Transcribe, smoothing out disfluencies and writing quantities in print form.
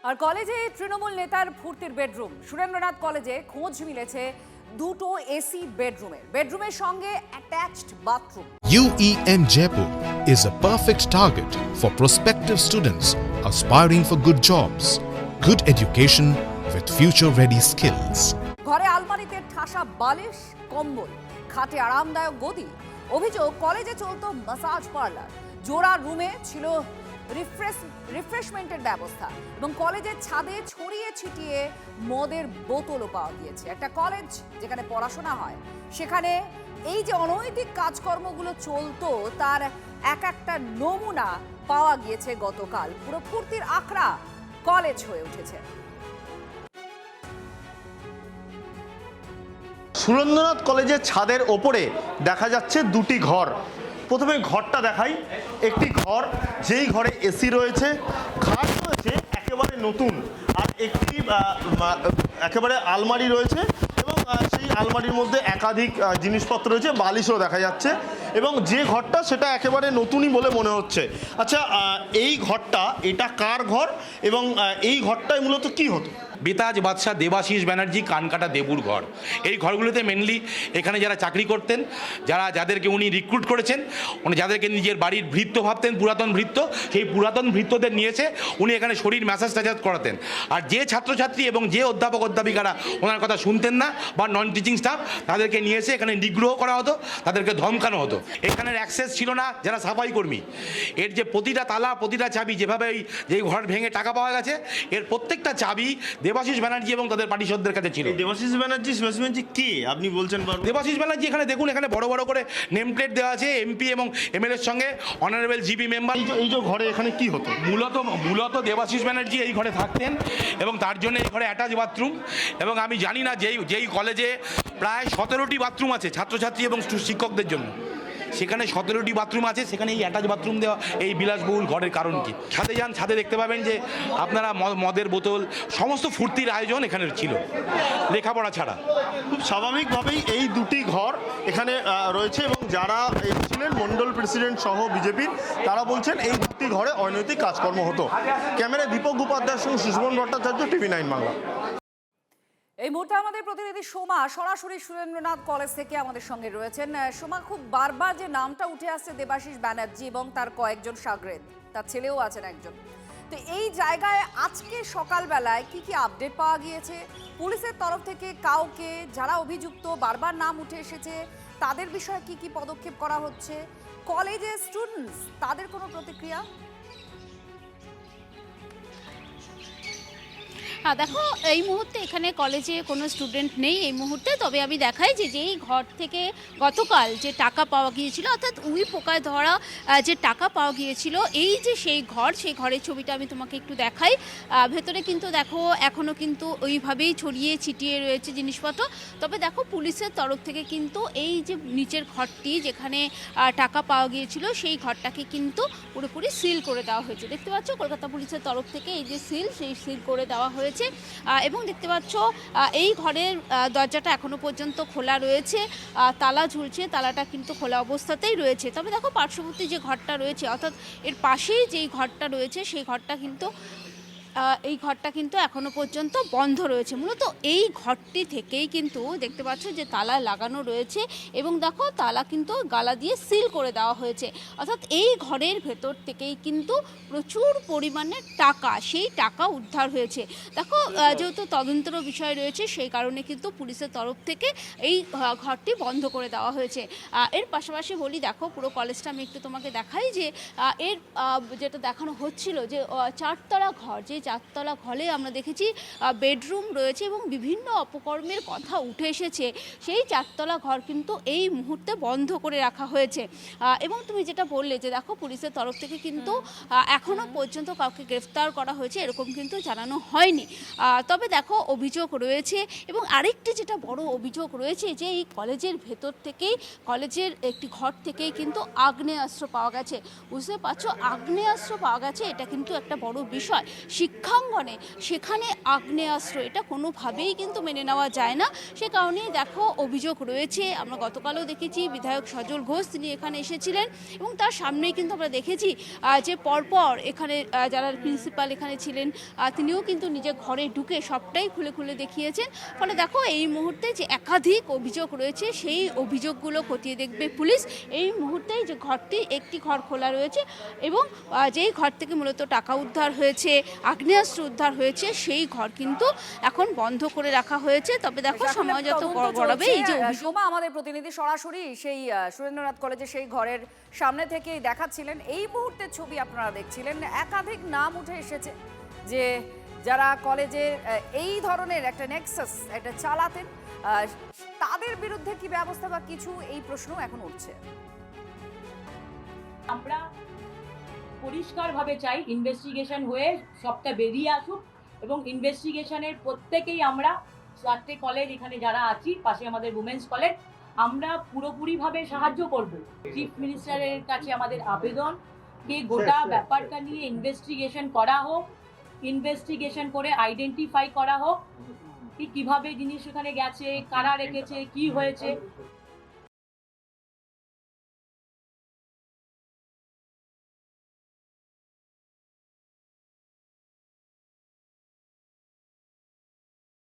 আর কলেজে তৃণমূল নেতার ফুর্তির বেডরুম। সুরেন্দ্রনাথ কলেজে খোঁজ মিলেছে দুটো এসি বেডরুমের সঙ্গে attached bathroom. UEN Jaipur is a perfect target for prospective students aspiring for good jobs, good education with future-ready skills. ঘরে আলমারিতে ঠাসা বালিশ, কম্বল, খাটে আরামদায়ক গদি। অভিযোগ, কলেজে চলতো ম্যাসাজ পার্লার, জোড়া রুমে ছিল রিফ্রেশমেন্টের ব্যবস্থা এবং কলেজের ছাদে ছড়িয়ে ছিটিয়ে মদের বোতলও পাওয়া গিয়েছে। একটা কলেজ যেখানে পড়াশোনা হয়, সেখানে এই যে অনৈতিক কাজকর্মগুলো চলতো তার একটা নমুনা পাওয়া গিয়েছে গতকাল। পুরো ফুর্তির আখড়া কলেজ হয়ে উঠেছে। সুরেন্দ্রনাথ কলেজের ছাদের ওপরে দেখা যাচ্ছে দুটি ঘর। প্রথমে ঘরটা দেখাই, একটি ঘর যেই ঘরে এসি রয়েছে, খাট রয়েছে একেবারে নতুন, আর একটি একেবারে আলমারি রয়েছে এবং সেই আলমারির মধ্যে একাধিক জিনিসপত্র রয়েছে, বালিশও দেখা যাচ্ছে এবং যে ঘরটা সেটা একেবারে নতুনই বলে মনে হচ্ছে। আচ্ছা, এই ঘরটা এটা কার ঘর এবং এই ঘরটায় মূলত কি হতো? বেতাজ বাদশাহ দেবাশিস ব্যানার্জি কানকাটা দেবুর ঘর। এই ঘরগুলোতে মেনলি এখানে যারা চাকরি করতেন, যাদেরকে উনি রিক্রুট করেছেন, উনি যাদেরকে নিজের বাড়ির ভৃত্য ভাবতেন, পুরাতন ভৃত্য, সেই পুরাতন ভৃত্যদের নিয়েছে উনি এখানে শরীর ম্যাসাজ ট্যাসাজ করাতেন। আর যে ছাত্রছাত্রী এবং যে অধ্যাপক অধ্যাপিকারা ওনার কথা শুনতেন না বা নন টিচিং স্টাফ, তাদেরকে নিয়ে এসে এখানে নিগ্রহ করা হতো, তাদেরকে ধমকানো হতো। এখানের অ্যাক্সেস ছিল না যারা সাফাই কর্মী। এর যে প্রতিটা তালা, প্রতিটা চাবি, যেভাবে যেই ঘর ভেঙে টাকা পাওয়া গেছে, এর প্রত্যেকটা চাবি দেবাশিস ব্যানার্জি এবং তাদের পার্টিসদদের কাছে ছিল। দেবাশিস ব্যানার্জি কে আপনি বলছেন? দেবাশিস ব্যানার্জি এখানে দেখুন, এখানে বড় বড় করে নেম প্লেট দেওয়া আছে, এমপি এবং এমএলএর সঙ্গে অনারেবল জিপি মেম্বার। এই যে ঘরে এখানে কি হতো? মূলত দেবাশিস ব্যানার্জি এই ঘরে থাকতেন এবং তার জন্য এই ঘরে অ্যাটাচ বাথরুম। এবং আমি জানি না যেই কলেজে প্রায় 17টি বাথরুম আছে ছাত্রছাত্রী এবং শিক্ষকদের জন্য, সেখানে 17টি বাথরুম আছে, সেখানে এই অ্যাটাচ বাথরুম দেওয়া এই বিলাসবহুল ঘরের কারণ কি? ছাদে যান, ছাদে দেখতে পাবেন যে আপনারা মদের বোতল, সমস্ত ফুর্তির আয়োজন এখানে ছিল, লেখাপড়া ছাড়া। খুব স্বাভাবিকভাবেই এই দুটি ঘর এখানে রয়েছে এবং যারা এসেছিলেন মণ্ডল প্রেসিডেন্ট সহ বিজেপির, তারা বলছেন এই দুটি ঘরে অনৈতিক কাজকর্ম হতো। ক্যামেরায় দীপক উপাধ্যায়ের সঙ্গে সুশমন ভট্টাচার্য, TV9 বাংলা। এই মুহূর্তে আমাদের প্রতিনিধি সোমা সরাসরি সুরেন্দ্রনাথ কলেজ থেকে আমাদের সঙ্গে রয়েছেন। সোমা, খুব বারবার যে নামটা উঠে আসছে দেবাশিস ব্যানার্জি এবং তার কয়েকজন শাগরেদ, তার ছেলেও আছেন একজন, তো এই জায়গায় আজকে সকালবেলায় কি কি আপডেট পাওয়া গিয়েছে পুলিশের তরফ থেকে? কাউকে যারা অভিযুক্ত বারবার নাম উঠে এসেছে তাদের বিষয়ে কি কি পদক্ষেপ করা হচ্ছে? কলেজের স্টুডেন্টস, তাদের কোনো প্রতিক্রিয়া? হ্যাঁ দেখো, এই মুহূর্তে এখানে কলেজে কোনো স্টুডেন্ট নেই এই মুহূর্তে। তবে আমি দেখাই যে যেই ঘর থেকে গতকাল যে টাকা পাওয়া গিয়েছিল, অর্থাৎ উই পোকায় ধরা যে টাকা পাওয়া গিয়েছিল, এই যে সেই ঘরের ছবিটা আমি তোমাকে একটু দেখাই। ভেতরে কিন্তু দেখো এখনও কিন্তু ওইভাবেই ছড়িয়ে ছিটিয়ে রয়েছে জিনিসপত্র। তবে দেখো পুলিশের তরফ থেকে কিন্তু এই যে নিচের ঘরটি যেখানে টাকা পাওয়া গিয়েছিল, সেই ঘরটাকে কিন্তু পুরোপুরি সিল করে দেওয়া হয়েছে। দেখতে পাচ্ছ কলকাতা পুলিশের তরফ থেকে এই যে সেই সিল করে দেওয়া হয়েছে। এবং দেখতে পাচ্ছ এই ঘরের দরজাটা এখনো পর্যন্ত খোলা রয়েছে, তালা ঝুলছে, তালাটা কিন্তু খোলা অবস্থাতেই রয়েছে। তবে দেখো পার্শ্ববর্তী যে ঘরটা রয়েছে, অর্থাৎ এর পাশেই যেই ঘরটা রয়েছে, সেই ঘরটা কিন্তু এই ঘরটা কিন্তু এখনো পর্যন্ত বন্ধ রয়েছে। মূলত এই ঘরটি থেকেই কিন্তু দেখতে পাচ্ছ যে তালা লাগানো রয়েছে এবং দেখো তালা কিন্তু গালা দিয়ে সিল করে দেওয়া হয়েছে। অর্থাৎ এই ঘরের ভেতর থেকেই কিন্তু প্রচুর পরিমাণে টাকা, সেই টাকা উদ্ধার হয়েছে। দেখো যেহেতু তদন্তের বিষয় রয়েছে, সেই কারণে কিন্তু পুলিশের তরফ থেকে এই ঘরটি বন্ধ করে দেওয়া হয়েছে। এর পাশাপাশি বলি, দেখো পুরো কলেজটা আমি একটু তোমাকে দেখাই যে এর যেটা দেখানো হচ্ছিল যে চারতলা ঘর, যে চারতলা ঘরে আমরা দেখেছি বেডরুম রয়েছে এবং বিভিন্ন অপকর্মের কথা উঠে এসেছে। সেই চারতলা ঘর কিন্তু এই মুহূর্তে বন্ধ করে রাখা হয়েছে। এবং তুমি যেটা বললে যে দেখো পুলিশের তরফ থেকে কিন্তু এখনো পর্যন্ত কাউকে গ্রেফতার করা হয়েছে এরকম কিন্তু জানানো হয়নি। তবে দেখো অভিযোগ রয়েছে এবং আরেকটি যেটা বড় অভিযোগ রয়েছে যে এই কলেজের ভেতর থেকেই, কলেজের একটি ঘর থেকেই কিন্তু আগ্নেয়াস্ত্র পাওয়া গেছে। বুঝতে পারছো, আগ্নেয়াস্ত্র পাওয়া গেছে, এটা কিন্তু একটা বড় বিষয়। শিক্ষাঙ্গনে সেখানে আগ্নেয়াস্ত্র, এটা কোনোভাবেই কিন্তু মেনে নেওয়া যায় না। সে কারণেই দেখো অভিযোগ রয়েছে। আমরা গতকালও দেখেছি বিধায়ক সজল ঘোষ তিনি এখানে এসেছিলেন এবং তার সামনেই কিন্তু আমরা দেখেছি যে পরপর এখানে যারা প্রিন্সিপাল এখানে ছিলেন তিনিও কিন্তু নিজের ঘরে ঢুকে সবটাই খুলে খুলে দেখিয়েছেন। ফলে দেখো এই মুহূর্তে যে একাধিক অভিযোগ রয়েছে সেই অভিযোগগুলো খতিয়ে দেখবে পুলিশ। এই মুহূর্তেই যে ঘরটি, একটি ঘর খোলা রয়েছে এবং যেই ঘর থেকে মূলত টাকা উদ্ধার হয়েছে, আগ্নেয়াস্ত্র উদ্ধার হয়েছে, সেই ঘর কিন্তু এখন বন্ধ করে রাখা হয়েছে। তবে দেখো সময় যত গড়াবে এই যে সোমা আমাদের প্রতিনিধি সরাসরি সেই সুরেন্দ্রনাথ কলেজে সেই ঘরের সামনে থেকেই দেখাচ্ছিলেন। এই মুহূর্তে ছবি আপনারা দেখছিলেন, একাধিক নাম উঠে এসেছে যে যারা কলেজে এই ধরনের একটা নেক্সাস এটা চালাতেন, তাদের বিরুদ্ধে কি ব্যবস্থা বা কিছু, এই প্রশ্ন এখন উঠছে। আমরা পরিষ্কারভাবে চাই ইনভেস্টিগেশন হয়ে সবটা বেরিয়ে আসুক এবং ইনভেস্টিগেশনের প্রত্যেকেই আমরা 4টে কলেজ এখানে যারা আছি, পাশে আমাদের উমেন্স কলেজ, আমরা পুরোপুরিভাবে সাহায্য করব। চিফ মিনিস্টারের কাছে আমাদের আবেদন যে গোটা ব্যাপারটা নিয়ে ইনভেস্টিগেশন করা হোক, ইনভেস্টিগেশন করে আইডেন্টিফাই করা হোক কি কিভাবে জিনিস ওখানে গেছে, কারা রেখেছে, কি হয়েছে,